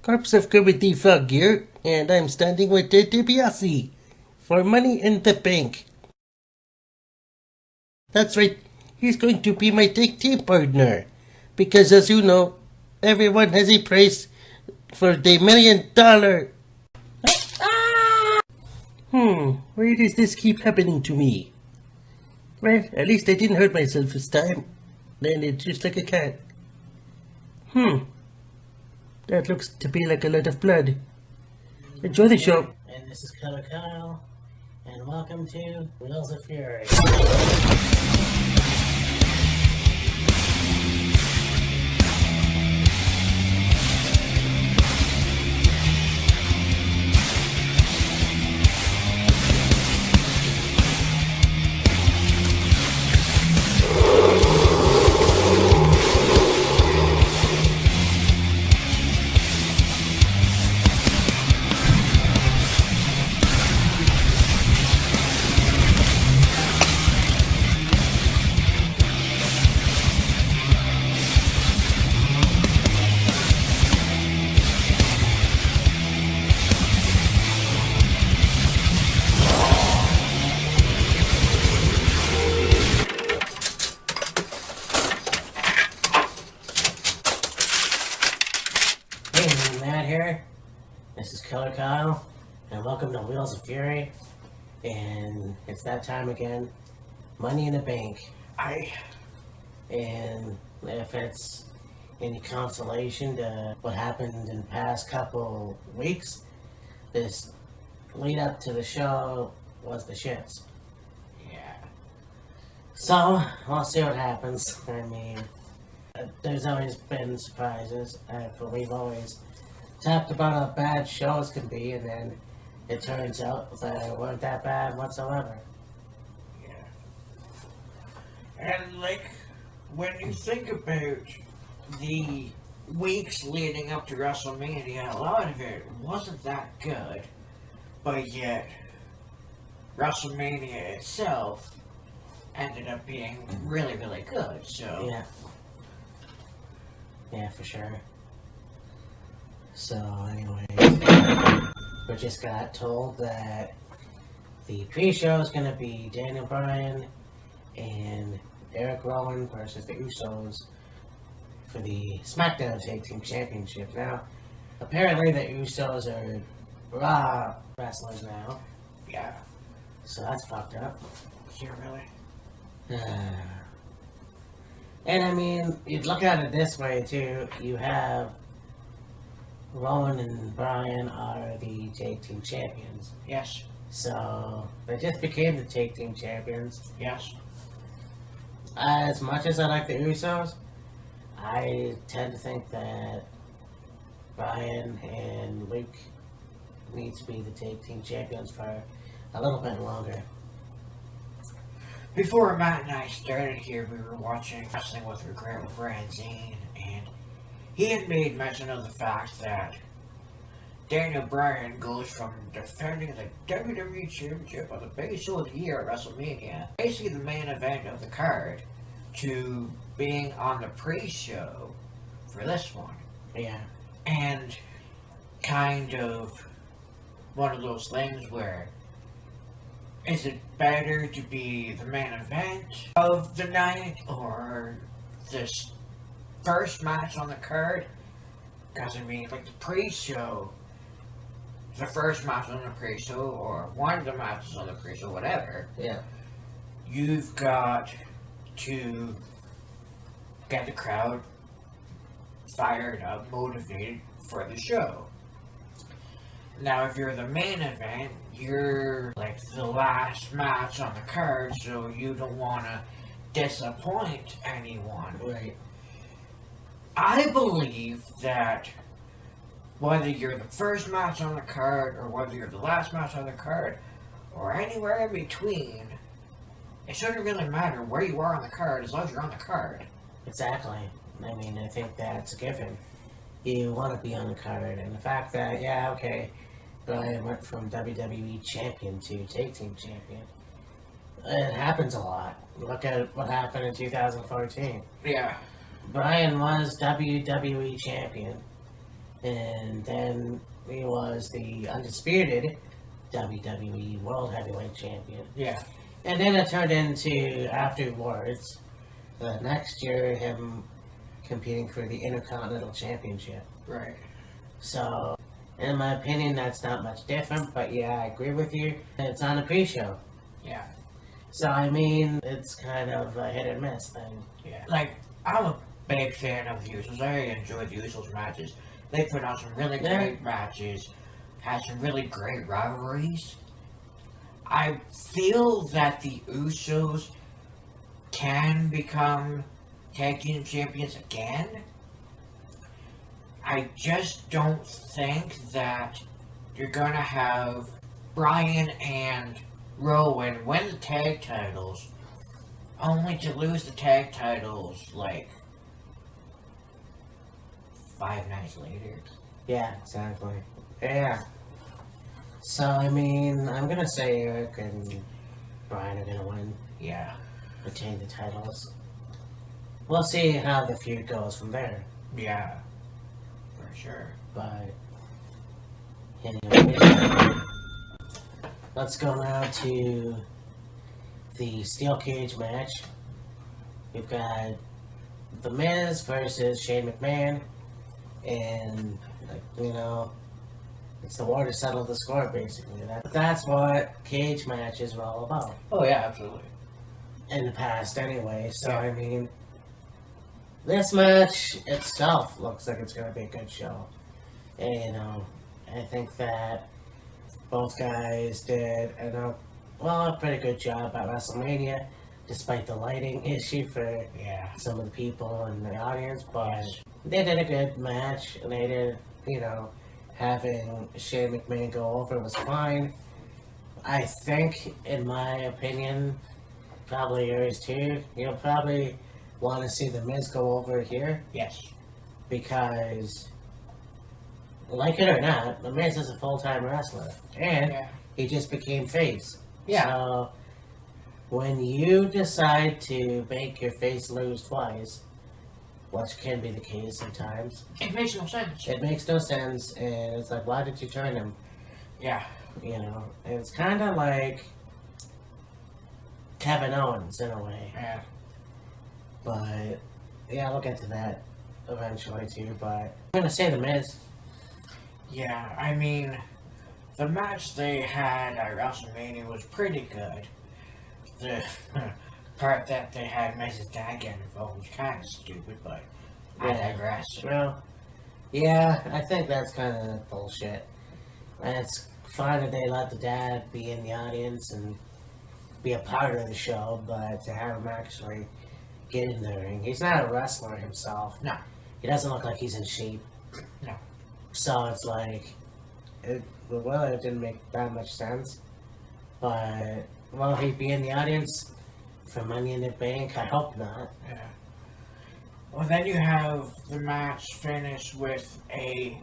Corpse of Comedy Fog here, and I'm standing with DiBiase for Money in the Bank. That's right, he's going to be my tag team partner, because as you know, everyone has a price for the $1 million. Why does this keep happening to me? Well, at least I didn't hurt myself this time. Then it's just like a cat. That looks to be like a lot of blood. Enjoy the show. And this is Killer Kyle, and welcome to Wheels of Fury. Hey, Matt here. This is Killer Kyle, and welcome to Wheels of Fury. And it's that time again. Money in the Bank. And if it's any consolation to what happened in the past couple weeks, this lead up to the show was the shits. Yeah. So, we'll see what happens. I mean, there's always been surprises, but we've always talked about how bad shows can be, and then it turns out that it weren't that bad whatsoever. Yeah. And like, when you think about the weeks leading up to WrestleMania, a lot of it wasn't that good, but yet WrestleMania itself ended up being really, really good. So Yeah, for sure. So, anyways, we just got told that the pre-show is going to be Daniel Bryan and Eric Rowan versus the Usos for the SmackDown Tag Team Championship. Now, apparently the Usos are Raw wrestlers now, yeah, so that's fucked up. yeah, really. And I mean, you'd look at it this way too. You have Rowan and Bryan are the tag team champions. Yes, So they just became the tag team champions. yes. As much as I like the Usos, I tend to think that Bryan and Luke need to be the tag team champions for a little bit longer. Before Matt and I started here, we were watching Wrestling with Regret with Brian Zane, and he had made mention of the fact that Daniel Bryan goes from defending the WWE Championship on the biggest show of the year at WrestleMania, basically the main event of the card, to being on the pre-show for this one. Yeah. And kind of one of those things where, is it better to be the main event of the night or this first match on the card? Because, I mean, like the pre-show, the first match on the pre-show, or one of the matches on the pre-show, whatever, Yeah. you've got to get the crowd fired up, motivated for the show. Now, if you're the main event, you're like the last match on the card, so you don't want to disappoint anyone. Right. I believe that whether you're the first match on the card, or whether you're the last match on the card, or anywhere in between, it shouldn't really matter where you are on the card as long as you're on the card. Exactly. I mean, I think that's a given. You want to be on the card, and the fact that, yeah, okay, Bryan went from WWE champion to tag team champion. It happens a lot. Look at what happened in 2014. Yeah. Bryan was WWE champion, and then he was the undisputed WWE World Heavyweight Champion. Yeah. And then it turned into, afterwards, the next year, him competing for the Intercontinental Championship. Right. So, in my opinion, that's not much different, but yeah, I agree with you. It's on a pre-show. Yeah. So, I mean, it's kind of a hit or miss thing. Yeah. Like, I'm a big fan of the Usos. I enjoy the Usos matches. They put on some really great matches, had some really great rivalries. I feel that the Usos can become tag team champions again. I just don't think that you're gonna have Bryan and Rowan win the tag titles, only to lose the tag titles like 5 nights later. Yeah, exactly. Yeah. So, I mean, I'm gonna say Eric and Bryan are gonna win, Yeah. retain the titles. We'll see how the feud goes from there. For sure. But anyway, let's go now to the steel cage match. We've got The Miz versus Shane McMahon, and it's the war to settle the score, basically. That's what cage matches are all about. Oh yeah, absolutely. In the past, anyway. So I mean, this match itself looks like it's going to be a good show. And, I think that both guys did a pretty good job at WrestleMania, despite the lighting issue for some of the people in the audience. But they did a good match, and they did, having Shane McMahon go over was fine. I think, in my opinion, probably yours too, you'll probably want to see The Miz go over here. Yes. Because, like it or not, The Miz is a full-time wrestler. And he just became face. Yeah. So, when you decide to make your face lose twice, which can be the case sometimes, It makes no sense. it makes no sense, and it's like, why did you turn him? Yeah. It's kind of like Kevin Owens in a way. Yeah. But, yeah, we'll get to that eventually too, but I'm gonna say The Miz. Yeah, I mean, the match they had at WrestleMania was pretty good. The part that they had Miz's dad get involved was kind of stupid, but I digress. Well, yeah, I think that's kind of bullshit. And it's fine that they let the dad be in the audience and be a part of the show, but to have him actually get in the ring, he's not a wrestler himself. No. He doesn't look like he's in shape. No. So it's like, it didn't make that much sense. But, will he be in the audience for Money in the Bank? I hope not. Yeah. Well, then you have the match finish with a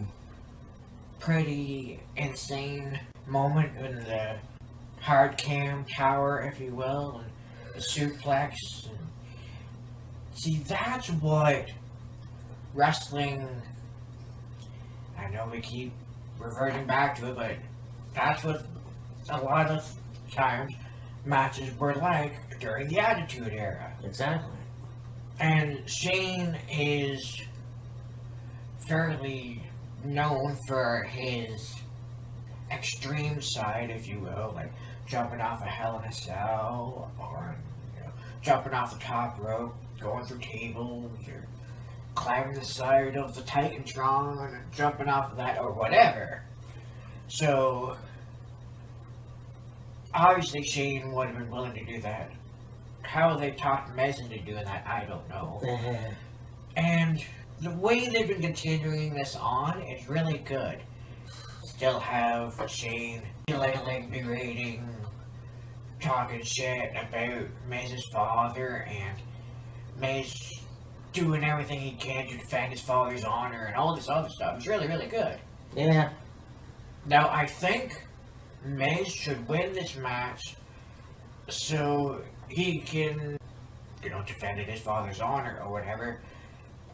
pretty insane moment in the hard cam tower, if you will, and the suplex. And see, that's what wrestling. I know we keep reverting back to it, but that's what a lot of times matches were like during the Attitude Era. Exactly. And Shane is fairly known for his extreme side, if you will, like jumping off a Hell in a Cell, or jumping off the top rope, going through tables, or climbing the side of the Titantron and jumping off of that, or whatever. So, obviously Shane would have been willing to do that. How they talked Miz into doing that, I don't know. And the way they've been continuing this on is really good. Still have Shane like berating, talking shit about Miz's father, and Miz doing everything he can to defend his father's honor and all this other stuff. It's really, really good. Yeah. Now, I think Miz should win this match so he can, defend his father's honor or whatever.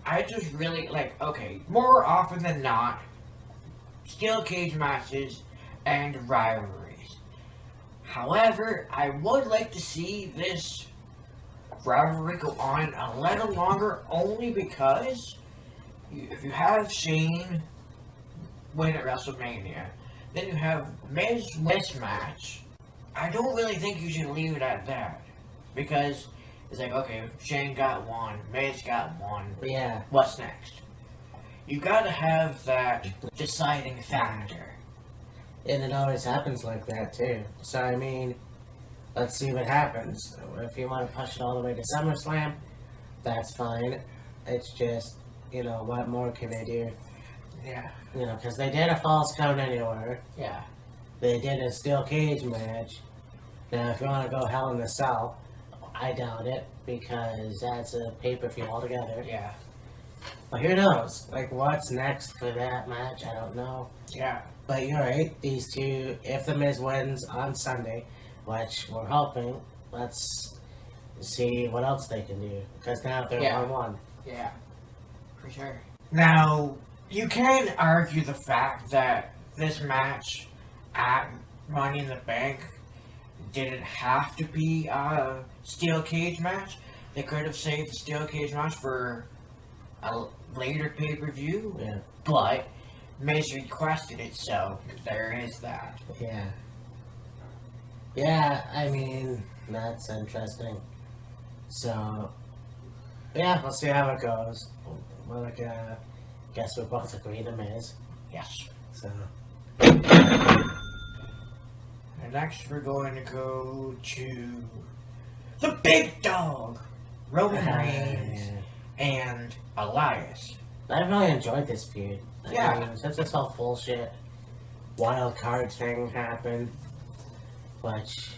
I just really, okay, more often than not, steel cage matches and rivalries. However, I would like to see this rivalry go on a little longer, only because if you have Shane win at WrestleMania, then you have Miz this match, I don't really think you should leave it at that. Because it's like, okay, Shane got one, Miz got one, Yeah. what's next? You gotta have that deciding factor. And it always happens like that, too. So, I mean, let's see what happens. If you want to push it all the way to SummerSlam, that's fine. It's just, what more can they do? Yeah. Because they did a false count anywhere. Yeah. They did a steel cage match. Now, if you want to go Hell in the Cell, I doubt it, because that's a pay-per-view altogether. Yeah. But who knows? Like, what's next for that match? I don't know. Yeah. But you're right. These two, if The Miz wins on Sunday, which we're hoping, let's see what else they can do. Because now they're 1-1. Yeah. For sure. Now, you can argue the fact that this match at Money in the Bank didn't have to be a steel cage match. They could have saved the steel cage match for a later pay-per-view. Yeah. But Miz requested it, so there is that. Yeah. Yeah, I mean, that's interesting. So, yeah, we'll see how it goes. Well, guess we both agree The Miz. Yes. So, And next we're going to go to the big dog, Roman Reigns and Elias. I really enjoyed this feud. Yeah. I mean, since this whole bullshit wild card thing happened, which,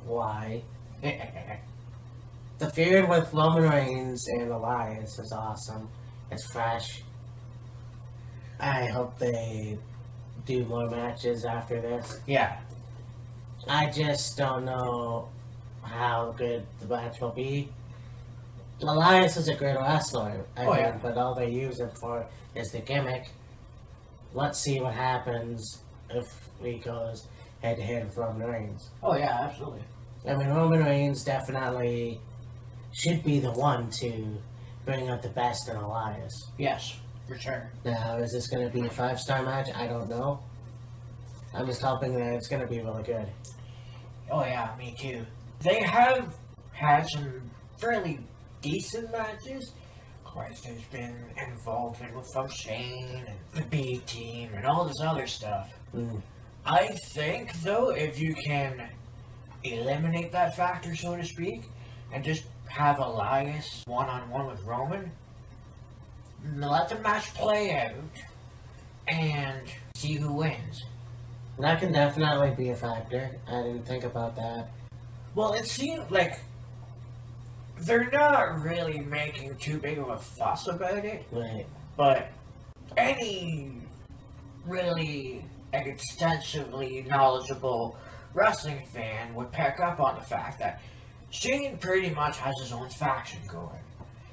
why? The feud with Roman Reigns and Elias is awesome. It's fresh. I hope they do more matches after this. Yeah. I just don't know how good the match will be. Elias is a great wrestler, yeah. but all they use him for is the gimmick. Let's see what happens if he goes head to head with Roman Reigns. Oh yeah, absolutely. I mean, Roman Reigns definitely should be the one to bring out the best in Elias. Yes, for sure. Now, is this going to be a 5-star match? I don't know. I'm just hoping that it's going to be really good. Oh yeah, me too. They have had some fairly decent matches. Of course, there's been involvement with Shane and the B team and all this other stuff. Mm. I think, though, if you can eliminate that factor, so to speak, and just have Elias one-on-one with Roman, let the match play out, and see who wins. That can definitely be a factor. I didn't think about that. Well, it seems like they're not really making too big of a fuss about it, Right. but any really extensively knowledgeable wrestling fan would pick up on the fact that Shane pretty much has his own faction going.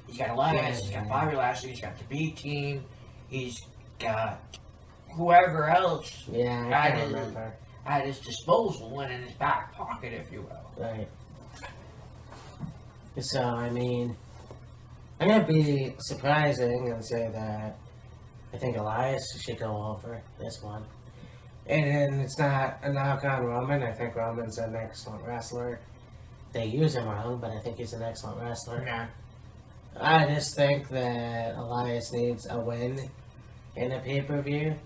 He's got Elias, he's got Bobby Lashley, he's got the B team, he's got whoever else Yeah, I can't remember. at his disposal and in his back pocket, if you will. Right. So, I mean, I'm going to be surprising and say that I think Elias should go over this one. And it's not a knock on Roman. I think Roman's an excellent wrestler. They use him wrong, but I think he's an excellent wrestler. Yeah. I just think that Elias needs a win in a pay-per-view.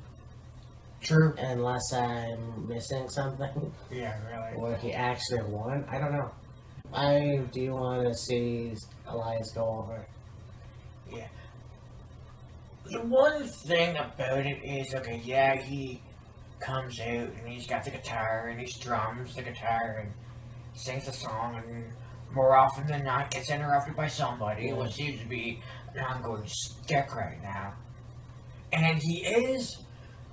True. Unless I'm missing something. Yeah, really. Or he actually won. I don't know. I do want to see Elias go over. Yeah. The one thing about it is, okay, yeah, he comes out and he's got the guitar and he strums the guitar and sings a song and more often than not gets interrupted by somebody, which seems to be an ongoing stick right now. And he is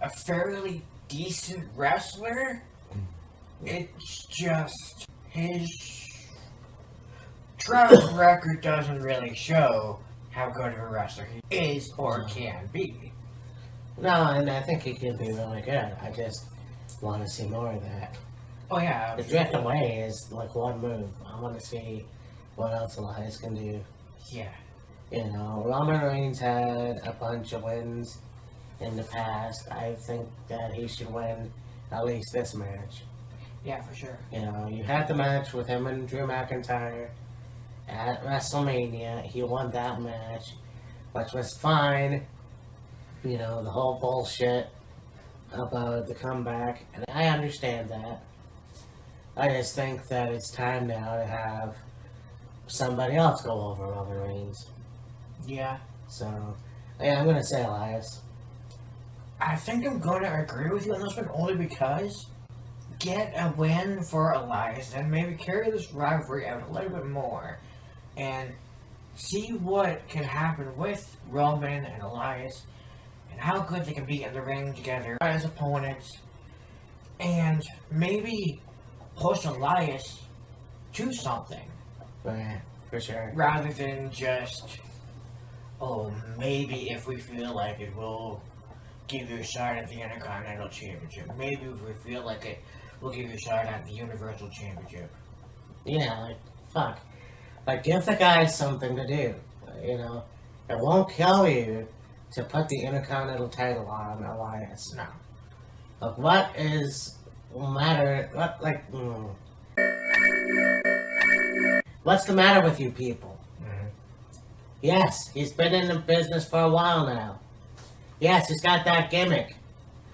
a fairly decent wrestler. It's just his track record doesn't really show how good of a wrestler he is or can be. No, and I think he could be really good. I just want to see more of that. Oh yeah, The drift away is like one move. I want to see what else Elias can do. yeah, You know, Roman Reigns had a bunch of wins in the past. I think that he should win at least this match. yeah, for sure. You know, you had the match with him and Drew McIntyre at WrestleMania. He won that match, which was fine. You know, the whole bullshit about the comeback, and I understand that. I just think that it's time now to have somebody else go over Roman Reigns. Yeah, So, yeah, I'm gonna say Elias. I think I'm going to agree with you on this one only because get a win for Elias and maybe carry this rivalry out a little bit more and see what can happen with Roman and Elias and how good they can be in the ring together as opponents and maybe push Elias to something Yeah, for sure. rather than just, oh, maybe if we feel like it, we'll give you a shot at the Intercontinental Championship. Maybe if we feel like it, we'll give you a shot at the Universal Championship. Yeah, like, fuck. Like, give the guy something to do. You know, it won't kill you to put the Intercontinental title on Elias. No. Like, what is matter? What, like, what's the matter with you people? Mm-hmm. Yes, he's been in the business for a while now. Yes, he's got that gimmick.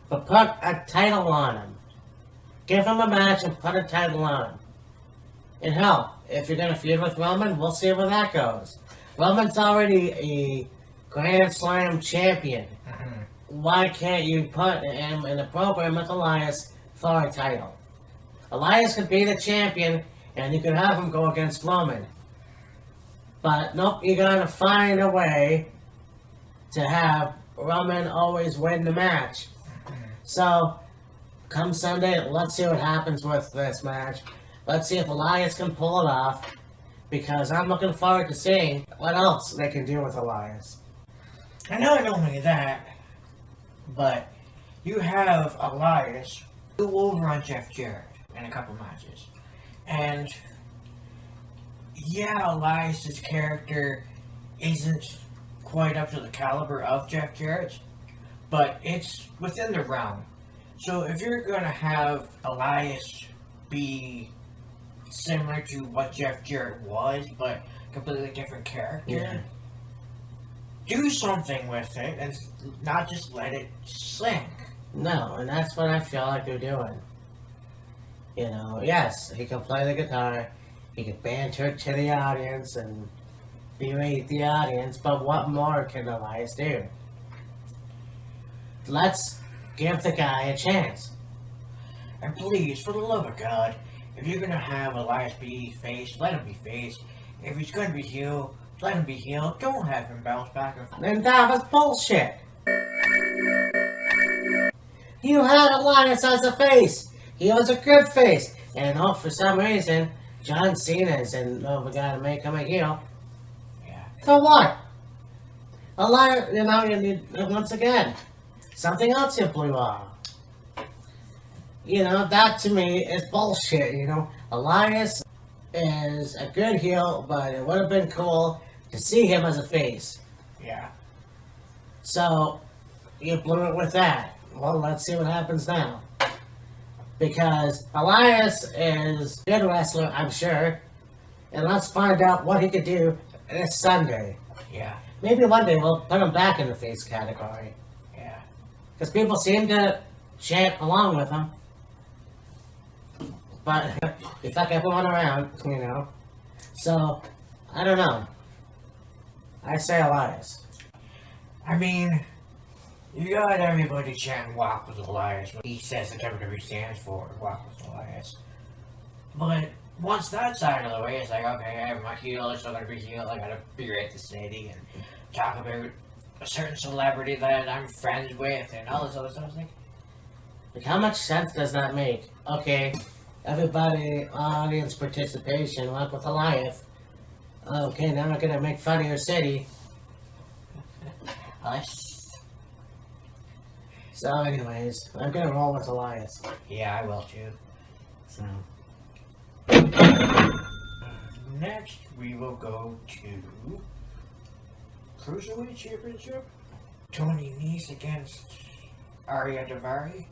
But put a title on him. Give him a match and put a title on him. And hell, if you're going to feud with Roman, we'll see where that goes. Roman's already a Grand Slam champion. Mm-hmm. Why can't you put him in a program with Elias for a title? Elias could be the champion, and you could have him go against Roman. But nope, you're going to find a way to have Roman always win the match. So, come Sunday, let's see what happens with this match. Let's see if Elias can pull it off. Because I'm looking forward to seeing what else they can do with Elias. And not only that, but you have Elias go over on Jeff Jarrett in a couple matches. And yeah, Elias's character isn't quite up to the caliber of Jeff Jarrett's, but it's within the realm. So if you're going to have Elias be similar to what Jeff Jarrett was, but completely different character, do something with it and not just let it sink. No, and that's what I feel like they're doing. You know, yes, he can play the guitar, he can banter to the audience and berate the audience, but what more can Elias do? Let's give the guy a chance. And please, for the love of God, if you're gonna have Elias be face, let him be face. If he's gonna be heel, let him be heel. Don't have him bounce back and forth. And that was bullshit. You had Elias as a face. He was a good face. And oh, for some reason, John Cena said, no, we gotta make him a heel. Yeah. For what? Elias, you know, once again, something else you blew off. You know, that to me is bullshit, you know. Elias is a good heel, but it would have been cool to see him as a face. Yeah. So, you blew it with that. Well, let's see what happens now. Because Elias is a good wrestler, I'm sure. And let's find out what he could do this Sunday. Yeah. Maybe one day we'll put him back in the face category. Yeah. Because people seem to chant along with him. But it's like everyone around, you know. So, I don't know. I say Elias. I mean, you got everybody chanting "Walk with Elias" when he says the WWE stands for "Walk with Elias." But once that side of the way, it's like, okay, I have my heel, it's still gonna be heel. I gotta berate the city and talk about a certain celebrity that I'm friends with and all this other stuff. It's Like, how much sense does that make? Okay, everybody, audience participation, walk with Elias. Okay, now we're gonna make fun of your city. So, anyways, I'm gonna roll with Elias. Yeah, I will too. So, Next, we will go to Cruiserweight Championship. Tony Nese against Arya Daivari.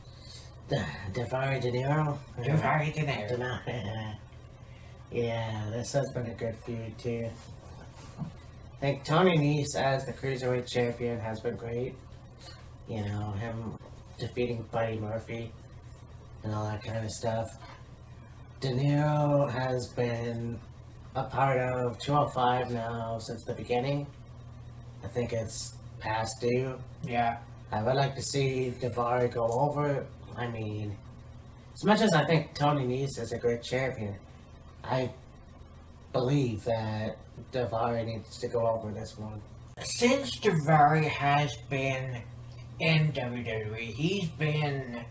Daivari De Niro. Daivari De Niro. Yeah, this has been a good feud too. I think Tony Nese as the Cruiserweight Champion has been great. You know, him defeating Buddy Murphy and all that kind of stuff. De Niro has been a part of 205 now since the beginning. I think it's past due. Yeah. I would like to see Daivari go over it. I mean, as much as I think Tony Nese is a great champion, I believe that Daivari needs to go over this one. Since Daivari has been in WWE, he's been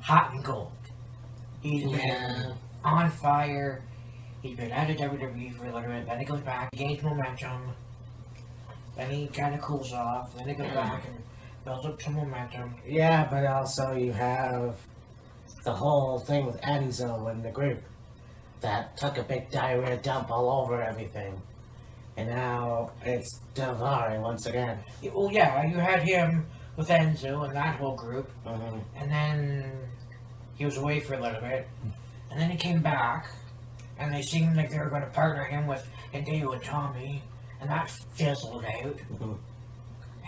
hot and cold. He's been on fire. He's been out of WWE for a little bit, then he goes back, gains momentum, then he kind of cools off, then he goes back and builds up some momentum. Yeah, but also you have the whole thing with Enzo in the group that took a big diarrhea dump all over everything. And now it's Daivari once again. Well, yeah, you had him with Enzo and that whole group, Mm-hmm. and then he was away for a little bit, and then he came back, and they seemed like they were going to partner him with Hideo and Tommy, and that fizzled out. Mm-hmm.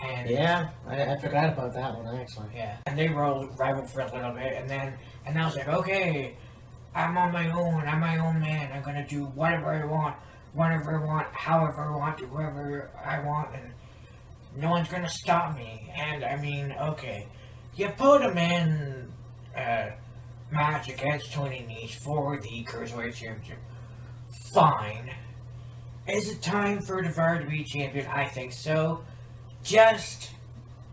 And Yeah, I forgot about that one actually. yeah, and they rivaled for a little bit, and I was like, okay, I'm on my own. I'm my own man. I'm gonna do whatever I want, whenever I want, however I want, to whoever I want, and no one's gonna stop me. And I mean, okay, you put him in a match against Tony Nese for the Cruiserweight Championship. Fine. Is it time for Daivari to be champion? I think so. Just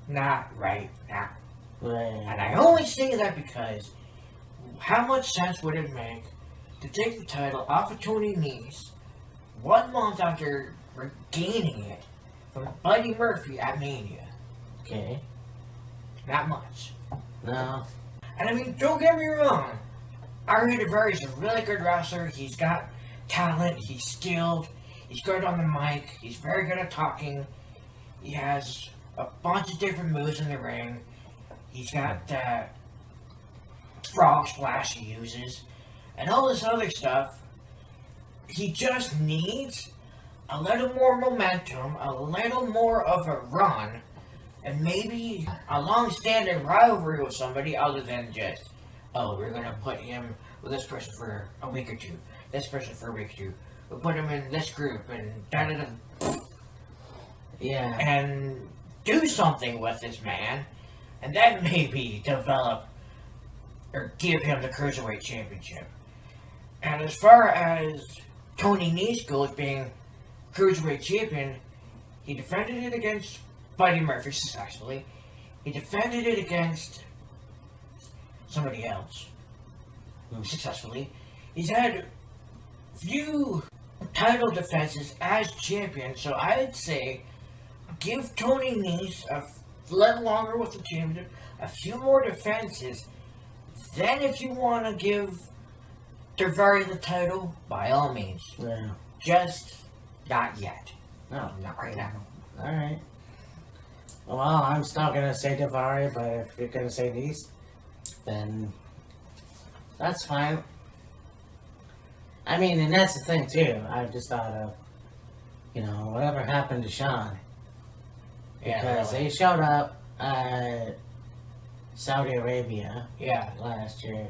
not right now. Right. And I only say that because how much sense would it make to take the title off of Tony Nese 1 month after regaining it from Buddy Murphy at Mania? Okay. Not much. No. And I mean, don't get me wrong. Arya Daivari is a really good wrestler. He's got talent. He's skilled. He's good on the mic. He's very good at talking. He has a bunch of different moves in the ring. He's got that frog splash he uses. And all this other stuff. He just needs a little more momentum, a little more of a run, and maybe a long-standing rivalry with somebody other than just, oh, we're going to put him with this person for a week or two, this person for a week or two. We'll put him in this group and da-da-da. Yeah. And do something with this man, and then maybe develop or give him the Cruiserweight Championship. And as far as Tony Nese goes being Cruiserweight Champion, he defended it against Buddy Murphy successfully. He defended it against somebody else successfully. He's had few title defenses as champion, so I'd say give Tony Nese a little longer with the championship, a few more defenses. Then if you want to give Daivari the title, by all means. Yeah. Just not yet. No. Not right now. Alright. Well, I'm still gonna say Daivari, but if you're gonna say Nese, then that's fine. I mean, and that's the thing too. I just thought of, whatever happened to Sean. Yeah, Because really. they showed up at Saudi Arabia Yeah. last year,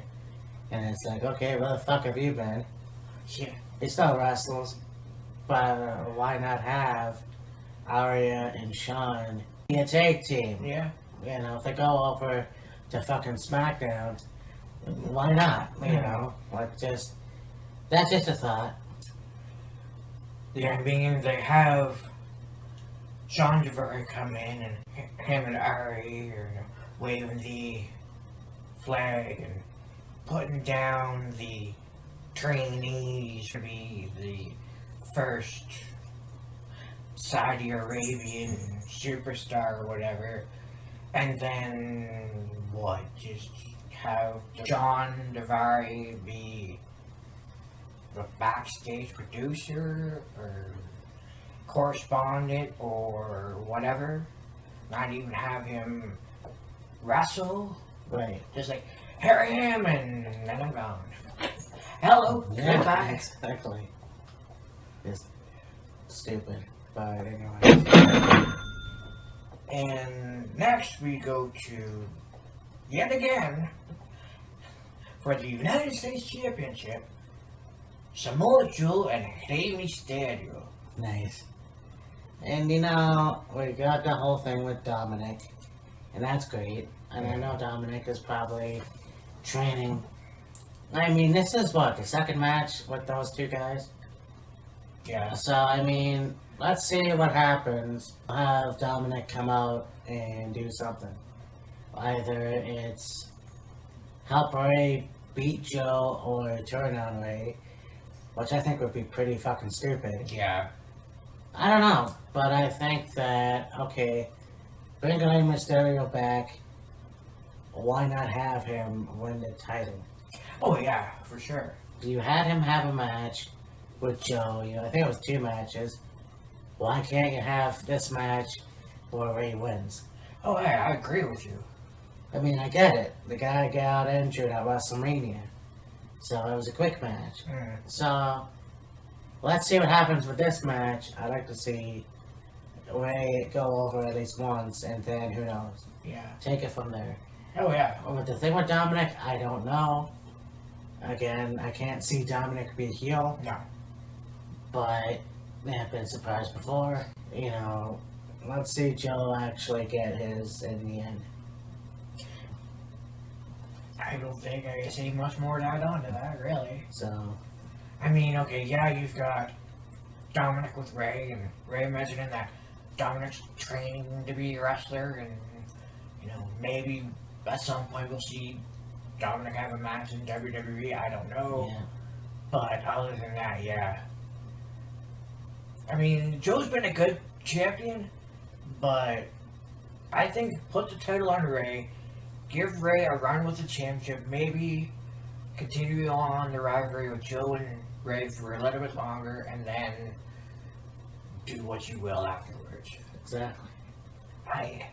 and it's like, okay, where the fuck have you been? Yeah. They still wrestles, but why not have Arya and Sean be a tag team? Yeah. If they go over to fucking SmackDown, why not? That's just a thought. Yeah, I mean, they have Sean Daivari come in and him and Ari are waving the flag and putting down the trainees to be the first Saudi Arabian superstar or whatever. And then what, just have John Davari be the backstage producer or correspondent or whatever? Not even have him wrestle? Right. Just like, here I am, and then I'm gone. Hello, goodbye. Exactly. Just stupid. But anyway. And next we go to, yet again, for the United States Championship, Samoa Joe and Rey Mysterio. Nice. And you know, we got the whole thing with Dominic, and that's great. And I know Dominic is probably training. I mean, this is what, the second match with those two guys? Yeah. So, I mean, let's see what happens. I'll have Dominic come out and do something. Either it's help Ray beat Joe or turn on Ray, which I think would be pretty fucking stupid. Yeah. I don't know, but I think that, okay, bring Rey Mysterio back. Why not have him win the title? Oh, yeah, for sure. You had him have a match with Joe. I think it was 2 matches. Why can't you have this match where Ray wins? Oh, yeah, I agree with you. I mean, I get it. The guy got injured at WrestleMania. So it was a quick match. So, let's see what happens with this match. I'd like to see Ray go over at least once, and then who knows? Yeah. Take it from there. Oh, yeah. But the thing with Dominic, I don't know. Again, I can't see Dominic be a heel. No. But I've been surprised before. You know, let's see Joe actually get his in the end. I don't think I can say much more to add on to that, really. So, I mean, okay, yeah, you've got Dominic with Ray, and Ray mentioning that Dominic's training to be a wrestler, and, you know, maybe at some point we'll see Dominic have a match in WWE, I don't know. yeah. But other than that, yeah. I mean, Joe's been a good champion, but I think put the title on Ray, give Ray a run with the championship, maybe continue on the rivalry with Joe and Ray for a little bit longer, and then do what you will afterwards. Exactly.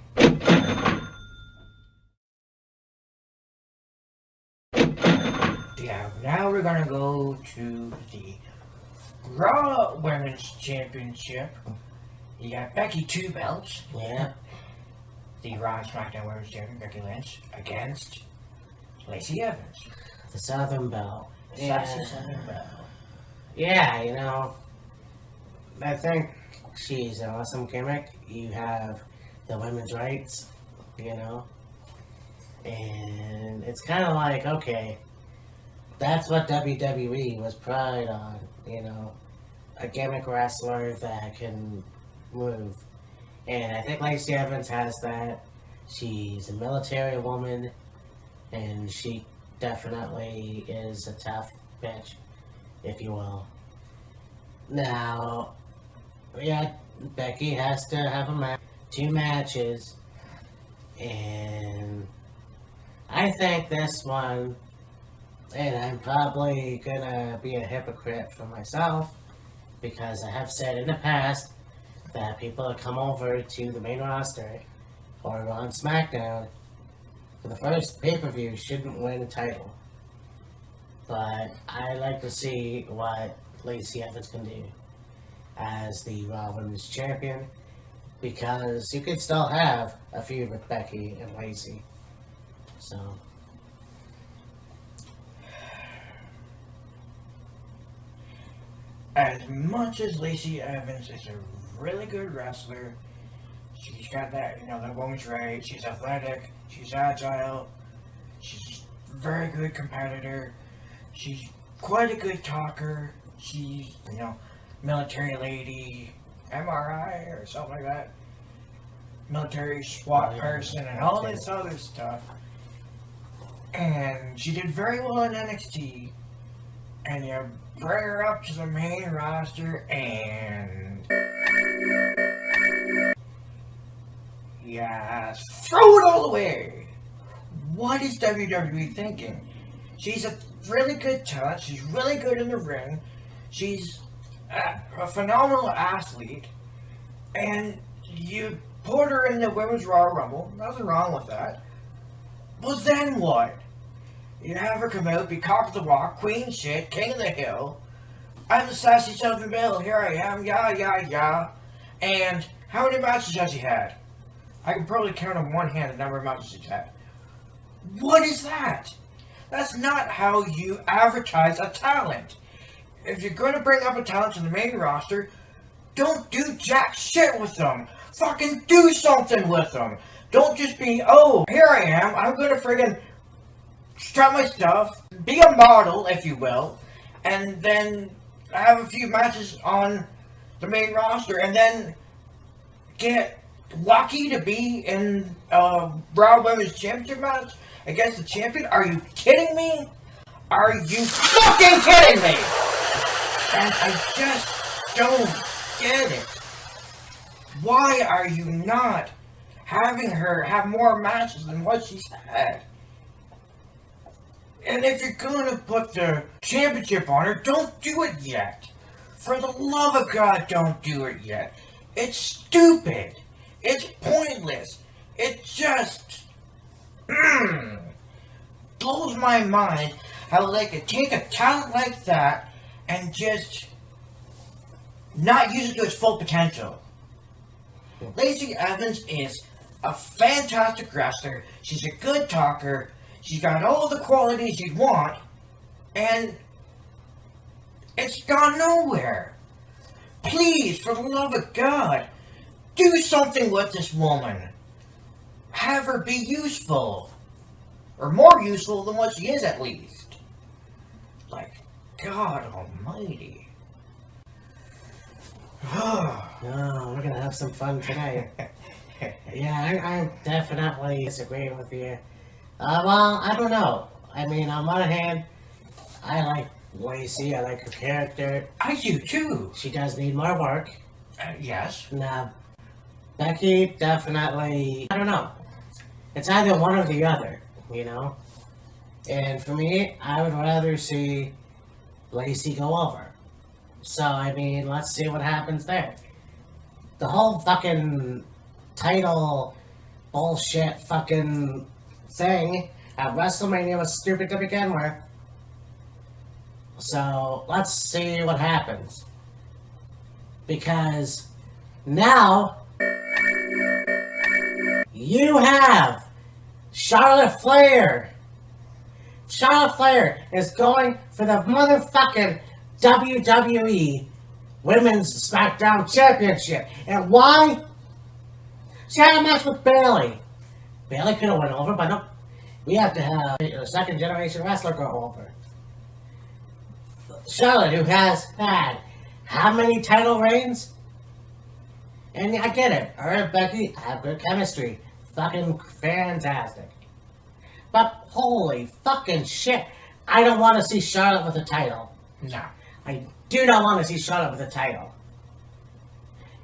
Yeah, now we're gonna go to the Raw Women's Championship. You got Becky 2 belts. Yeah. The Raw and SmackDown Women's Champion Becky Lynch against Lacey Evans. The Southern Belle. Sassy Southern Belle. Yeah, you know, I think she's an awesome gimmick. You have the women's rights, you know, and it's kind of like, okay, that's what WWE was pride on, you know, a gimmick wrestler that can move. And I think Lacey Evans has that. She's a military woman, and she definitely is a tough bitch, if you will. Now, yeah, Becky has to have a match, 2 matches, and I think this one, and I'm probably gonna be a hypocrite for myself, because I have said in the past that people that come over to the main roster or on SmackDown for the first pay-per-view shouldn't win a title. But I like to see what Lacey Evans can do as the Raw Women's Champion, because you could still have a feud with Becky and Lacey. So, As much as Lacey Evans is a really good wrestler, she's got that, you know, that woman's right. She's athletic, she's agile, she's a very good competitor, she's quite a good talker, she's, you know, military lady, MRI or something like that, military SWAT person, and all this other stuff. And she did very well in NXT, and you bring her up to the main roster, and yeah, throw it all away. What is WWE thinking? She's a really good talent. She's really good in the ring. She's a phenomenal athlete. And you put her in the Women's Royal Rumble. Nothing wrong with that. Well, then what? You have her come out, be cock of the walk, queen shit, king of the hill. I'm the sassy Southern Belle. Here I am. Yeah. And how many matches has she had? I can probably count on one hand the number of matches she's had. What is that? That's not how you advertise a talent. If you're going to bring up a talent to the main roster, don't do jack shit with them. Fucking do something with them. Don't just be, oh, here I am. I'm going to friggin' strut my stuff, be a model, if you will, and then have a few matches on the main roster, and then get lucky to be in a Raw Women's Championship match against the champion? Are you kidding me? Are you fucking kidding me? And I just don't get it. Why are you not having her have more matches than what she's had? And if you're gonna put the championship on her, don't do it yet. For the love of God, don't do it yet. It's stupid. It's pointless. It just blows my mind how they could take a talent like that and just not use it to its full potential. Lacey Evans is a fantastic wrestler. She's a good talker. She's got all the qualities you'd want, and it's gone nowhere. Please, for the love of God, do something with this woman. Have her be useful. Or more useful than what she is, at least. Like, God almighty. Oh, we're gonna have some fun tonight. Yeah, I definitely disagree with you. Well, I don't know. I mean, on one hand, I like Lacey. I like her character. I do too. She does need more work. Yes. Now, Becky, definitely, I don't know. It's either one or the other, you know? And for me, I would rather see Lacey go over. So, I mean, let's see what happens there. The whole fucking title bullshit fucking thing at WrestleMania was stupid to begin with. So, let's see what happens. Because now you have Charlotte Flair. Charlotte Flair is going for the motherfucking WWE Women's SmackDown Championship. And why? She had a match with Bayley. Bayley could have went over, but no. We have to have a second generation wrestler go over. Charlotte, who has had how many title reigns? And I get it. Her and Becky have good chemistry. Fucking fantastic. But holy fucking shit. I don't want to see Charlotte with a title. No. I do not want to see Charlotte with a title.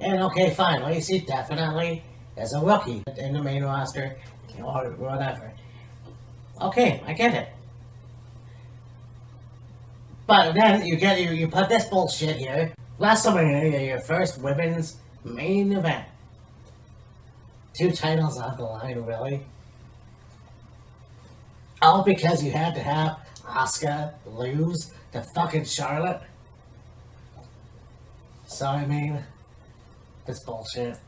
And okay, fine. Lacey definitely is a rookie in the main roster or whatever. Okay, I get it. But then you put this bullshit here. WrestleMania, your first women's main event. 2 titles on the line, really? All because you had to have Asuka lose to fucking Charlotte? So, I mean, it's bullshit.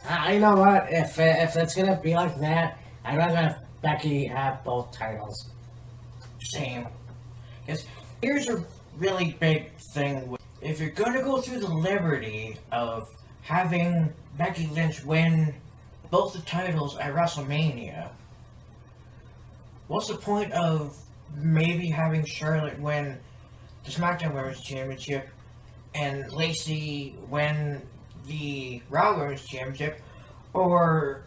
I know what, if it's gonna be like that, I'd rather have Becky have both titles. Same. Because here's a really big thing. If you're gonna go through the liberty of having Becky Lynch win both the titles at WrestleMania, what's the point of maybe having Charlotte win the SmackDown Women's Championship and Lacey win the Raw Women's Championship, or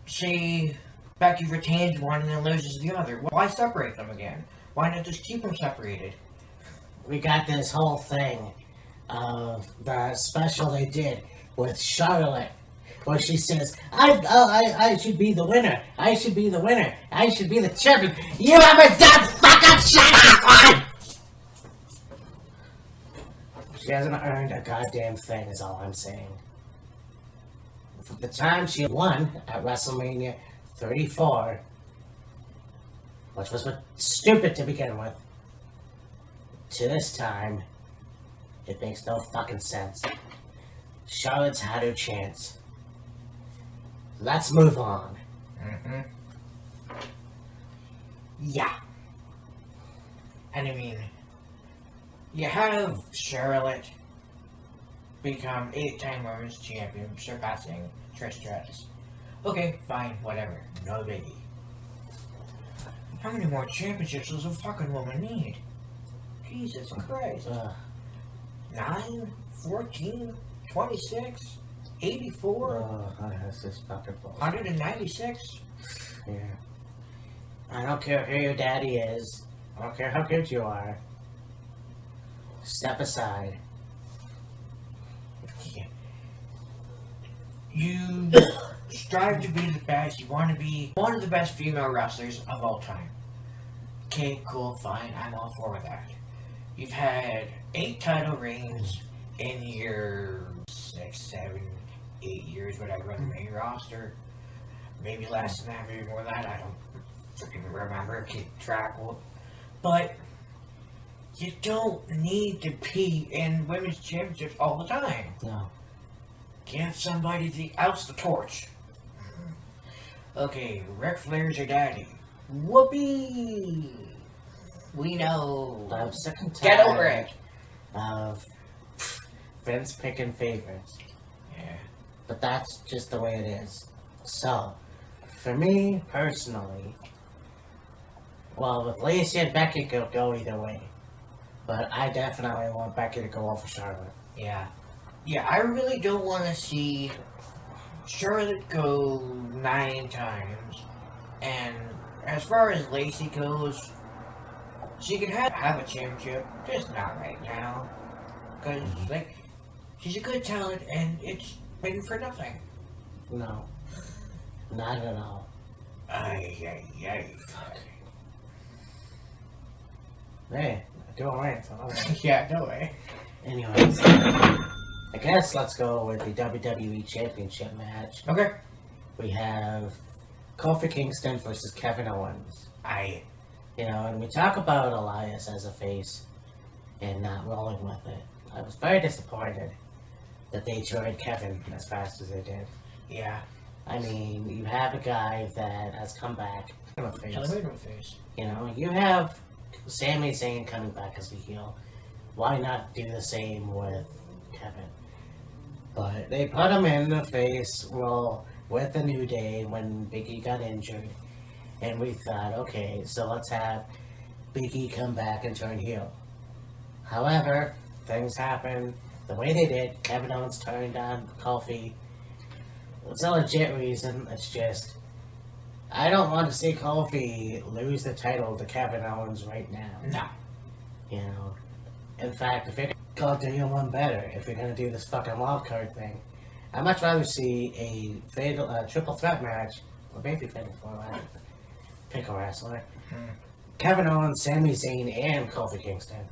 say Becky retains one and then loses the other? Why separate them again? Why not just keep them separated? We got this whole thing of the special they did with Charlotte where she says, I should be the winner. I should be the winner. I should be the champion. You haven't done fucking shit! She hasn't earned a goddamn thing, is all I'm saying. From the time she won at WrestleMania 34, which was stupid to begin with, to this time, it makes no fucking sense. Charlotte's had her chance. Let's move on. Mm-hmm. Yeah. And I mean, you have Charlotte become 8-time women's champion, surpassing Trish Stratus. Okay, fine, whatever. No biggie. How many more championships does a fucking woman need? Jesus Christ. 9, 14, 26, 84, that's just fucking bullshit. 196. Yeah. I don't care who your daddy is. I don't care how good you are. Step aside. Yeah. You strive to be the best. You want to be one of the best female wrestlers of all time. Okay, cool, fine. I'm all for that. You've had 8 title reigns in your 6, 7, 8 years, whatever, on the main roster. Maybe less than that, maybe more than that. I don't freaking remember, keep track. But you don't need to be in women's championships all the time. No. Give somebody else the torch. Okay, Ric Flair's your daddy. Whoopee! We know. I'm sick and Get tired over it. of Vince picking favorites. Yeah. But that's just the way it is. So, for me, personally, well, with Lacey and Becky could go either way. But I definitely want Becky to go over Charlotte. Yeah. Yeah, I really don't want to see Charlotte go 9 times. And as far as Lacey goes, she can have a championship, just not right now. Because, like, she's a good talent and it's been for nothing. No. Not at all. Ay, fuck. Hey, doing right. So Yeah, no way. anyways, I guess let's go with the WWE Championship match. Okay. We have Kofi Kingston versus Kevin Owens. You know, and we talk about Elias as a face and not rolling with it. I was very disappointed that they turned Kevin as fast as they did. Yeah. I mean, you have a guy that has come back from a face. Face. You know, you have Sami Zayn coming back as a heel. Why not do the same with Kevin? But they put him in the face role with the New Day when Big E got injured. And we thought, okay, so let's have Big E come back and turn heel. However, things happened the way they did. Kevin Owens turned on Kofi. It's a legit reason. It's just, I don't want to see Kofi lose the title to Kevin Owens right now. No. You know, in fact, if you're going to do one better, if you're going to do this fucking wild card thing, I'd much rather see a triple threat match, or maybe fatal 4-way. Pick a wrestler. Kevin Owens, Sami Zayn, and Kofi Kingston.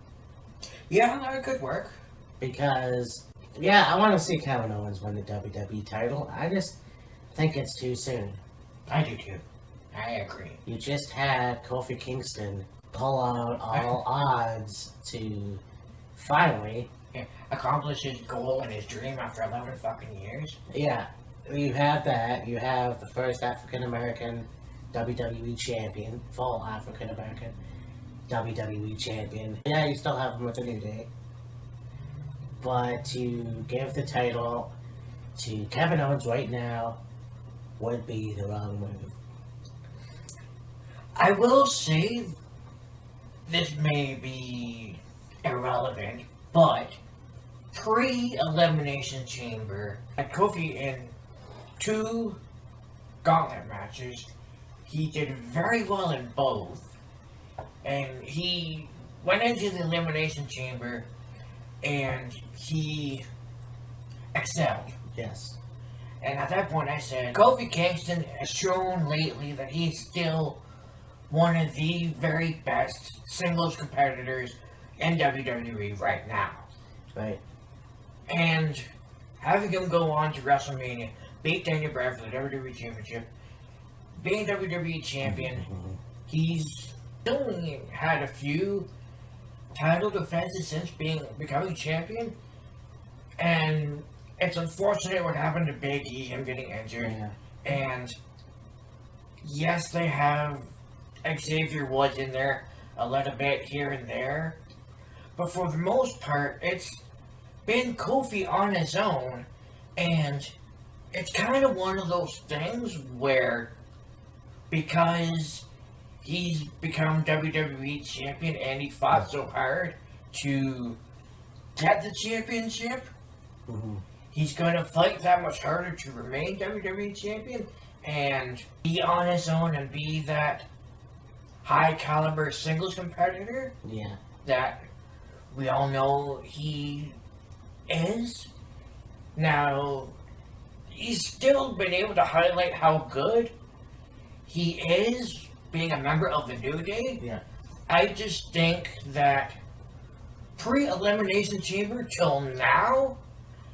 Yeah, that could work. Because, yeah, I want to see Kevin Owens win the WWE title. I just think it's too soon. I do too. I agree. You just had Kofi Kingston pull out all odds to finally accomplish his goal and his dream after 11 fucking years. Yeah, you have that. You have the first African American WWE champion, full African American WWE champion. Yeah, you still have him with the New Day. But to give the title to Kevin Owens right now would be the wrong move. I will say this may be irrelevant, but pre-Elimination Chamber, at Kofi in 2 gauntlet matches, he did very well in both. And he went into the Elimination Chamber and he excelled. Yes. And at that point I said, Kofi Kingston has shown lately that he's still one of the very best singles competitors in WWE right now. Right. And having him go on to WrestleMania, beat Daniel Bryan for the WWE Championship, being WWE Champion, he's only had a few title defenses since becoming champion, and it's unfortunate what happened to Big E, him getting injured. Yeah. And yes, they have Xavier Woods in there a little bit here and there, but for the most part, it's been Kofi on his own, and it's kind of one of those things where, because he's become WWE champion and he fought so hard to get the championship, he's going to fight that much harder to remain WWE champion and be on his own and be that high caliber singles competitor that we all know he is. Now, he's still been able to highlight how good he is being a member of the New Day. Yeah. I just think that pre-Elimination Chamber till now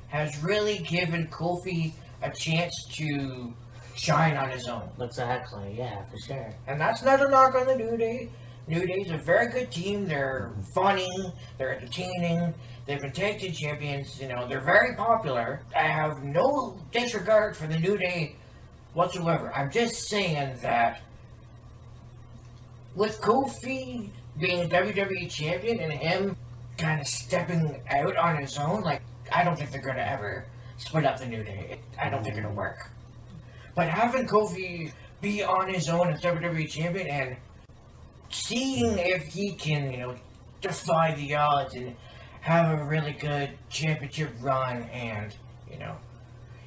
has really given Kofi a chance to shine on his own. Exactly, yeah, for sure. And that's not a knock on the New Day. New Day's a very good team. They're funny. They're entertaining. They've been tag team champions. You know, they're very popular. I have no disregard for the New Day whatsoever. I'm just saying that with Kofi being WWE champion and him kind of stepping out on his own, like, I don't think they're going to ever split up the New Day. I don't think it'll work. But having Kofi be on his own as WWE champion and seeing if he can, you know, defy the odds and have a really good championship run and, you know,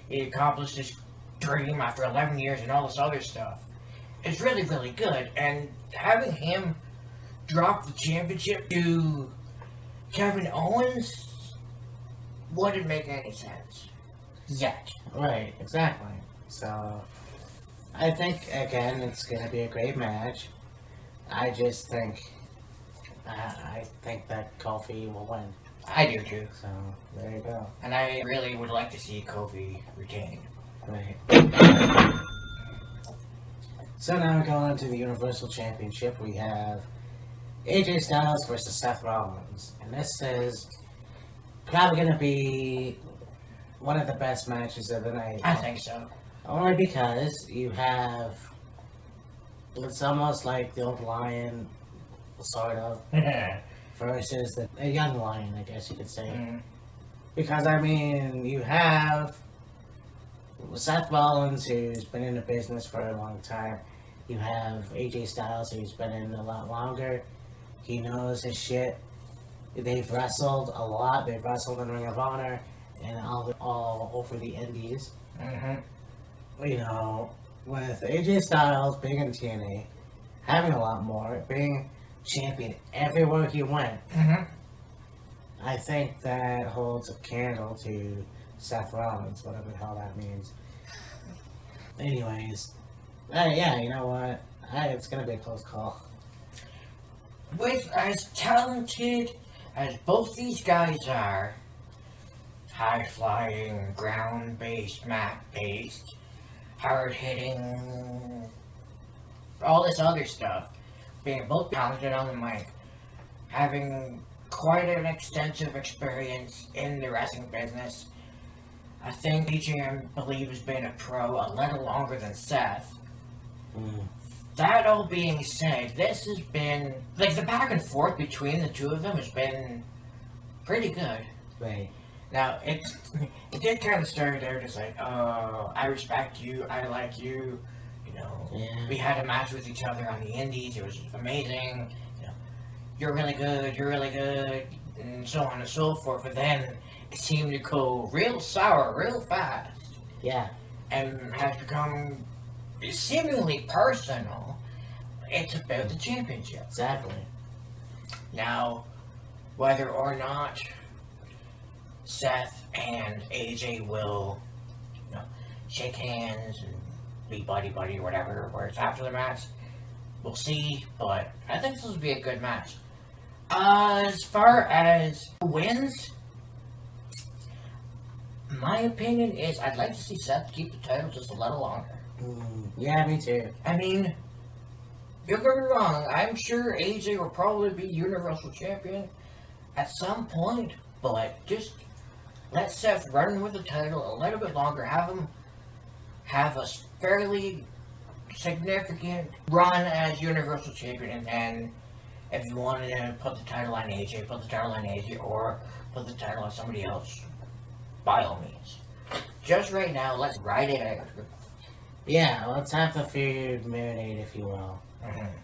he accomplished his dream after 11 years and all this other stuff, it's really, really good. And having him drop the championship to Kevin Owens wouldn't make any sense. Yet. Right, exactly. So, I think, again, it's going to be a great match. I just think, I think that Kofi will win. I do too. So, there you go. And I really would like to see Kofi retain. Right. So now we go on to the Universal Championship. We have AJ Styles versus Seth Rollins. And this is probably going to be one of the best matches of the night. I think so. Only because you have, it's almost like the old Lion, sort of, versus a young Lion, I guess you could say. Because, I mean, you have Seth Rollins, who's been in the business for a long time. You have AJ Styles, who's been in a lot longer. He knows his shit. They've wrestled a lot. They've wrestled in Ring of Honor and all over the Indies. You know, with AJ Styles being in TNA, having a lot more, being champion everywhere he went, I think that holds a candle to Seth Rollins, whatever the hell that means. Anyways, yeah, you know what? It's going to be a close call. With as talented as both these guys are, high-flying, ground-based, mat-based, hard-hitting, all this other stuff, being both talented on the mic, having quite an extensive experience in the wrestling business. I think AJ, I believe, has been a pro a little longer than Seth. That all being said, this has been, like, the back and forth between the two of them has been pretty good. Right. Now, it did kind of start out as like, oh, I respect you, I like you, you know, we had a match with each other on the indies, it was amazing, you know, you're really good, and so on and so forth, but then it seemed to go real sour, real fast. Yeah. And has become seemingly personal. It's about the championship. Exactly. Now, whether or not Seth and AJ will, you know, shake hands and be buddy or whatever, where it's after the match. We'll see, but I think this will be a good match. As far as who wins, my opinion is I'd like to see Seth keep the title just a little longer. Yeah, me too. I mean, don't get me wrong, I'm sure AJ will probably be Universal Champion at some point, but just let Seth run with the title a little bit longer, have him have a fairly significant run as Universal Champion, and then if you wanted to put the title on AJ, put the title on AJ, or put the title on somebody else, by all means. Just right now, let's ride it out. Yeah, let's have the feud marinate, if you will.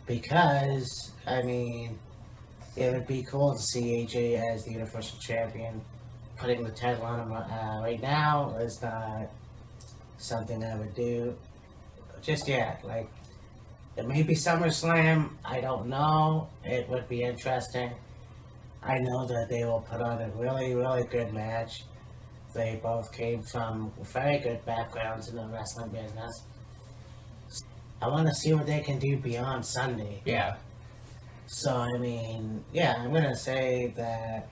Because, I mean, it would be cool to see AJ as the Universal Champion. Putting the title on him right now is not something I would do just yet. Like, it may be SummerSlam, I don't know. It would be interesting. I know that they will put on a really, really good match. They both came from very good backgrounds in the wrestling business. I want to see what they can do beyond Sunday. Yeah. So, I mean, yeah, I'm going to say that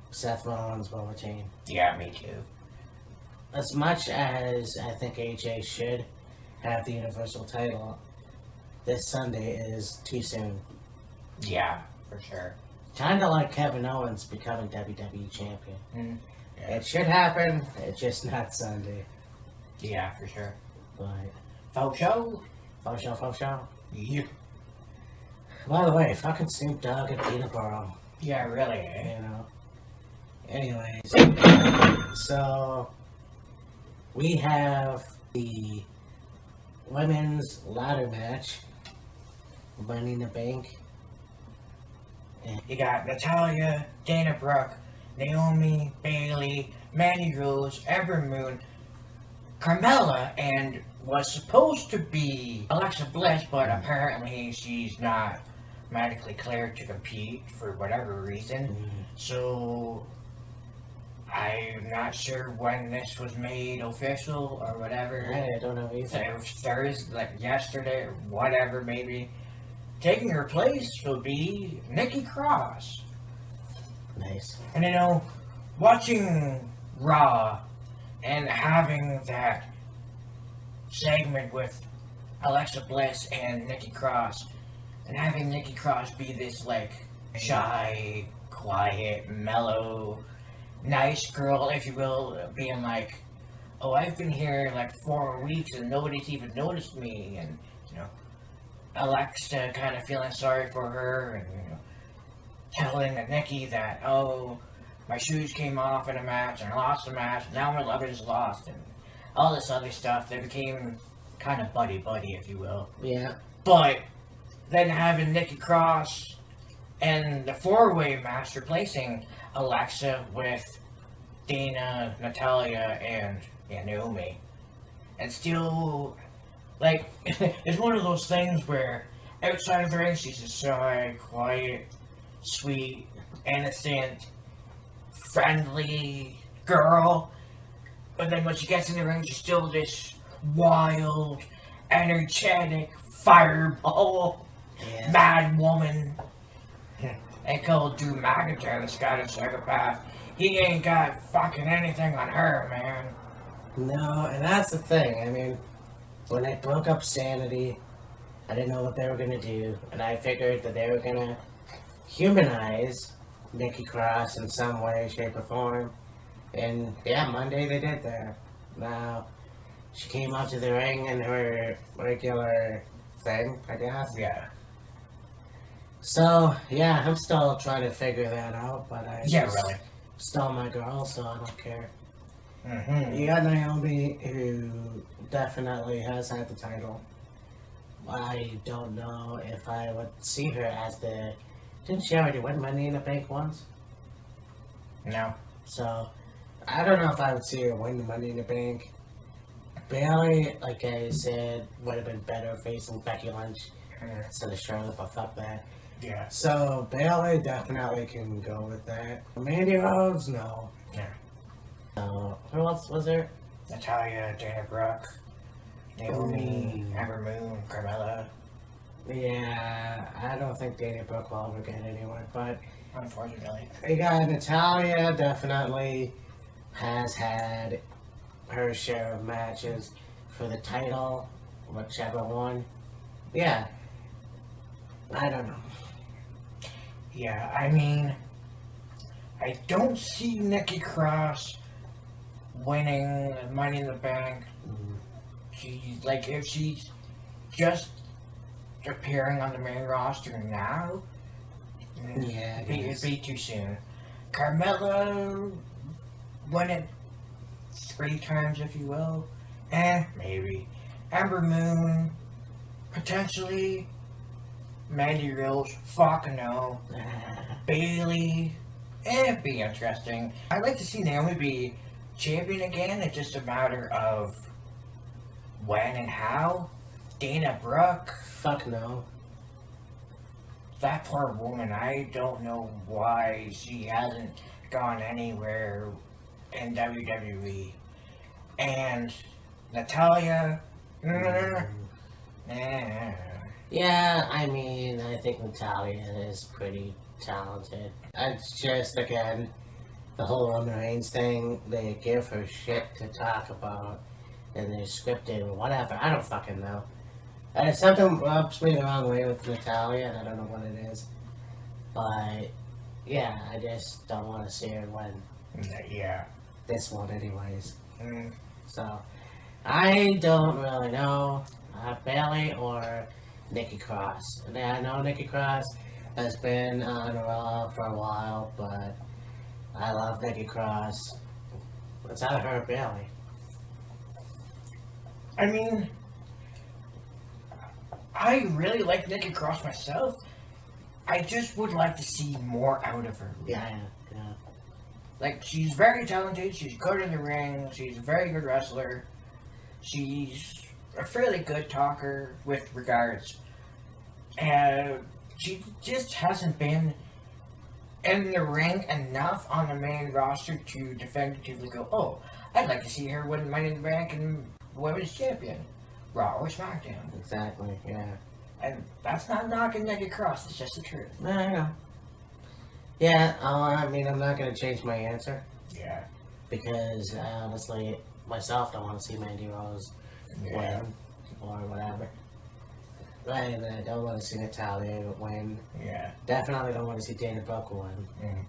Seth Rollins will retain. Yeah, me too. As much as I think AJ should have the Universal title, this Sunday is too soon. Yeah, for sure. Kind of like Kevin Owens becoming WWE Champion. Yeah. It should happen, it's just not Sunday. Yeah, for sure. But, Faux show? faux show. Yep. By the way, fucking Snoop Dogg and Peterborough. Yeah, really, eh? You know. Anyways, so we have the women's ladder match, Money in the Bank. You got Natalia, Dana Brooke, Naomi, Bailey, Mandy Rose, Ember Moon, Carmella, and was supposed to be Alexa Bliss, but apparently she's not medically cleared to compete for whatever reason. So I'm not sure when this was made official or whatever. I don't know either. It was Thursday, like yesterday or whatever, maybe. Taking her place will be Nikki Cross. Nice. And you know, watching Raw and having that segment with Alexa Bliss and Nikki Cross, and having Nikki Cross be this like shy, quiet, mellow, nice girl, if you will, being like, oh, I've been here like 4 weeks and nobody's even noticed me, and you know, Alexa kind of feeling sorry for her, and you know, telling Nikki that, oh, my shoes came off in a match and I lost the match, and now my lover's lost, and all this other stuff. They became kind of buddy, if you will. Yeah. But then having Nikki Cross and the four-way match replacing Alexa with Dana, Natalia, and Naomi. And still, like, it's one of those things where outside of the ring, she's a shy, quiet, sweet, innocent, friendly girl. But then when she gets in the ring, she's still this wild, energetic, fireball, mad woman. They call Drew McIntyre the Scottish psychopath. He ain't got fucking anything on her, man. No, and that's the thing. I mean, when I broke up Sanity, I didn't know what they were going to do, and I figured that they were going to humanize Nikki Cross in some way, shape, or form. And yeah, Monday they did that. Now, she came out to the ring in her regular thing, I guess. Yeah. So, yeah, I'm still trying to figure that out, but really. Still my girl, so I don't care. Mm-hmm. You got Naomi, who definitely has had the title. I don't know if I would see her as the... Didn't she already win Money in the Bank once? No. So, I don't know if I would see her win the Money in the Bank. Bailey, like I said, would have been better facing Becky Lynch instead of Charlotte, but fuck that. Yeah. So, Bailey definitely can go with that. Mandy Rose, no. Yeah. So, who else was there? Natalia, Dana Brooke, Naomi, Amber Moon, Carmella. Yeah, I don't think Dana Brooke will ever get anywhere, but Unfortunately. you got Natalia definitely has had her share of matches for the title, whichever one. Yeah, I don't know. Yeah, I mean, I don't see Nikki Cross winning Money in the Bank. She's like, if she's just appearing on the main roster now, Yeah, it'd be too soon. Carmella won it 3 times, if you will. Maybe. Amber Moon, potentially. Mandy Rose, fuck no. Bailey, it'd be interesting. I'd like to see Naomi be champion again. It's just a matter of when and how. Dana Brooke, Fuck no. that poor woman, I don't know why she hasn't gone anywhere in WWE. And Natalia, Yeah, I mean, I think Natalia is pretty talented. It's just, again, the whole Roman Reigns thing, they give her shit to talk about, and they're scripted or whatever. I don't fucking know. And something rubs me the wrong way with Natalia, and I don't know what it is. But, yeah, I just don't want to see her win yeah. this one anyways. Mm. So, I don't really know. Bailey or Nikki Cross. And I know Nikki Cross has been on Raw for a while, but I love Nikki Cross. It's either her or Bailey. I mean, I really like Nikki Cross myself. I just would like to see more out of her. Yeah. Like, she's very talented, she's good in the ring, she's a very good wrestler, she's a fairly good talker with regards. And she just hasn't been in the ring enough on the main roster to definitively go, oh, I'd like to see her win Money in the Bank and Women's Champion, Raw or SmackDown. Exactly, yeah. And that's not knocking Nikki Cross, it's just the truth. No, I know. Yeah, I mean, I'm not going to change my answer. Yeah. Because I honestly, myself, don't want to see Mandy Rose Yeah. win or whatever. And I don't want to see Natalia win. Yeah. Definitely don't want to see Dana Brooke win. Mm.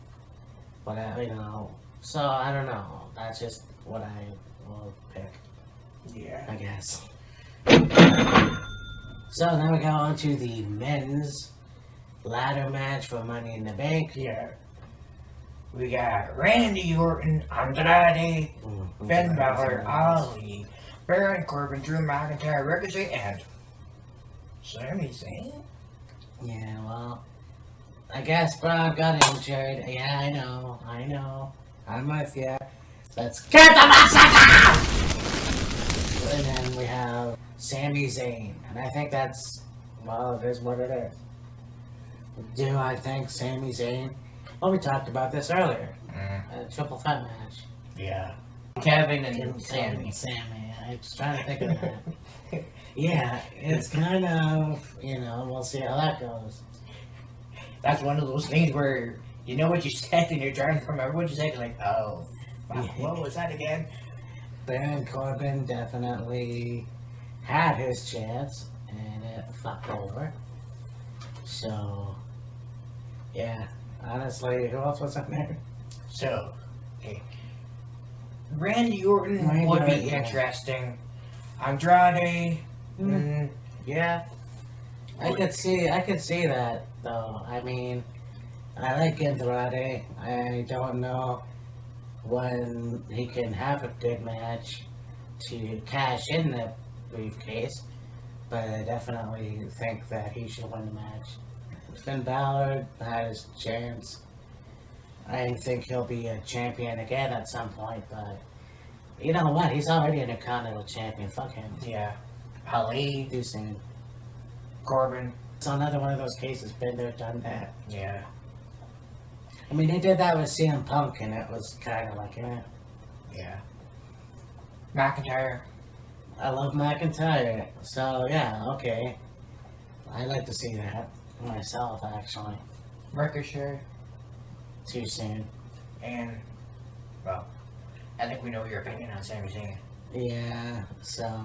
But, you know, so I don't know. That's just what I will pick, Yeah. I guess. So then we go on to the men's ladder match for Money in the Bank. Yeah. We got Randy Orton, Andrade, Finn Balor, Ali, Baron Corbin, Drew McIntyre, Ricochet, and Sami Zayn? Yeah, well, I guess Braun got injured. Yeah, I know. I'm with you. Let's get the massacre! And then we have Sami Zayn. And I think that's, well, it is what it is. Do I think Sami Zayn? Well, we talked about this earlier. A triple threat match. Yeah. Kevin and Sammy. Sammy. I was trying to think of that. Yeah, it's kind of, you know, we'll see how that goes. That's one of those things where you know what you said and you're trying to remember what you said. You're like, oh, fuck, what was that again? Baron Corbin definitely had his chance and it fucked over. So, yeah, honestly, who else was on there? So, okay. Randy Orton would be interesting. Andrade, Yeah, I could see that though. I mean, I like Andrade. I don't know when he can have a good match to cash in the briefcase, but I definitely think that he should win the match. Finn Balor has a chance. I think he'll be a champion again at some point, but you know what? He's already an Intercontinental champion. Fuck him. yeah. Ali, Too soon. Corbin, It's another one of those cases. Been there, done that. yeah. I mean, they did that with CM Punk, and it was kind of like, Yeah. McIntyre. I love McIntyre. So, yeah, okay. I'd like to see that myself, actually. Ricochet. Too soon. And, well, I think we know your opinion on Sami Zayn. Yeah, so...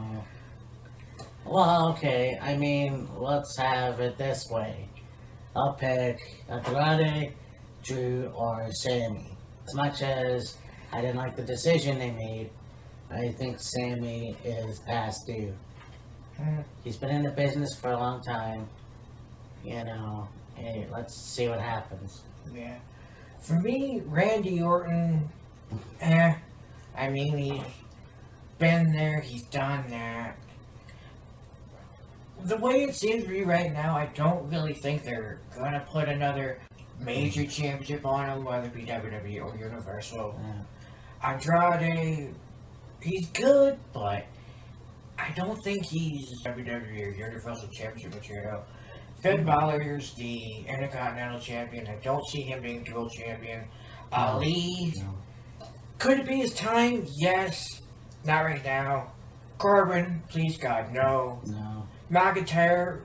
Well, okay, I mean, let's have it this way. I'll pick Andrade, Drew, or Sammy. As much as I didn't like the decision they made, I think Sammy is past due. He's been in the business for a long time. You know, hey, let's see what happens. Yeah. For me, Randy Orton, I mean, he's been there, he's done that. The way it seems to be right now, I don't really think they're gonna put another major championship on him, whether it be WWE or Universal. Andrade, he's good, but I don't think he's WWE or Universal Championship material. Finn Balor's the Intercontinental Champion. I don't see him being dual champion. Ali, could it be his time? Yes. Not right now. Corbin, please God, no. No. McIntyre,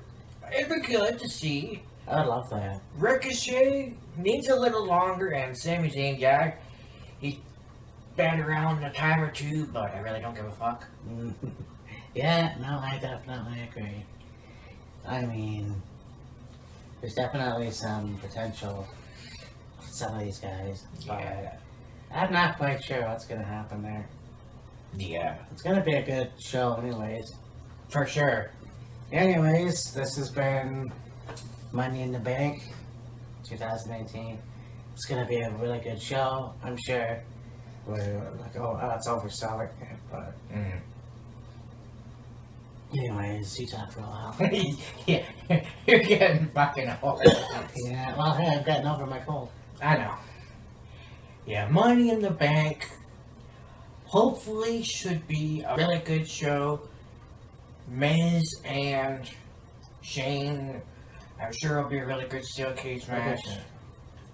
it'd be good to see. I would love that. Ricochet needs a little longer, and Sami Zayn, yeah, he's been around a time or two, but I really don't give a fuck. Yeah, no, I definitely agree. I mean, there's definitely some potential for some of these guys, but Yeah. I'm not quite sure what's going to happen there. Yeah. It's going to be a good show anyways. For sure. Anyways, this has been Money in the Bank 2018. It's going to be a really good show, I'm sure. We're like, oh, it's overselling it, but anyways, you talk for a while. Yeah, you're getting fucking old. Yeah, well, hey, I've gotten over my cold. I know. Yeah, Money in the Bank hopefully should be a really good show. Miz and Shane, I'm sure it'll be a really good steel cage match.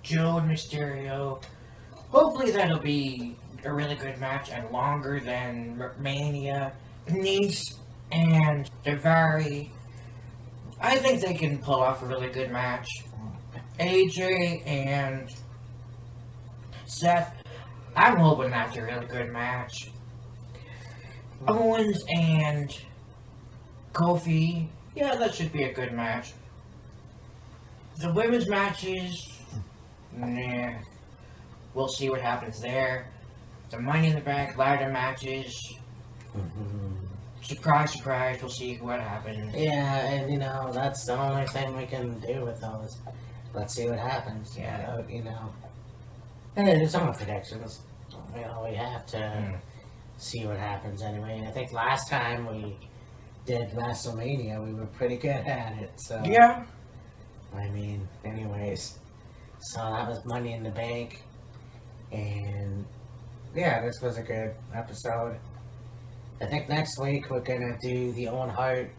Joe and Mysterio, hopefully that'll be a really good match and longer than Mania. Nice and Daivari, I think they can pull off a really good match. AJ and Seth, I'm hoping that's a really good match. Owens and Kofi, yeah, that should be a good match. The women's matches, nah, we'll see what happens there. The Money in the Bank ladder matches, surprise, surprise, we'll see what happens. Yeah, and you know, that's the only thing we can do with those. Let's see what happens. Yeah. You know. And there's some predictions. You know, we have to see what happens anyway. I think last time we did WrestleMania, we were pretty good at it. So Yeah. I mean, anyways. So that was Money in the Bank. And yeah, this was a good episode. I think next week we're gonna do the Owen Hart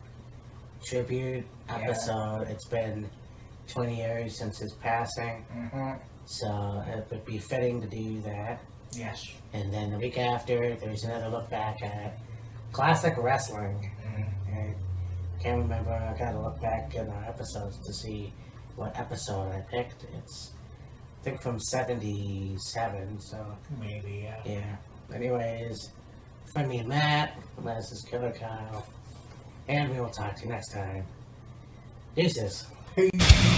tribute episode. It's been 20 years since his passing. So it would be fitting to do that. Yes. And then the week after, there's another look back at classic wrestling. I can't remember. I gotta look back in our episodes to see what episode I picked. It's, I think, from 77. So Maybe, yeah. yeah. Anyways, from me and Matt, this is Killer Kyle, and we will talk to you next time. Deuces. Peace.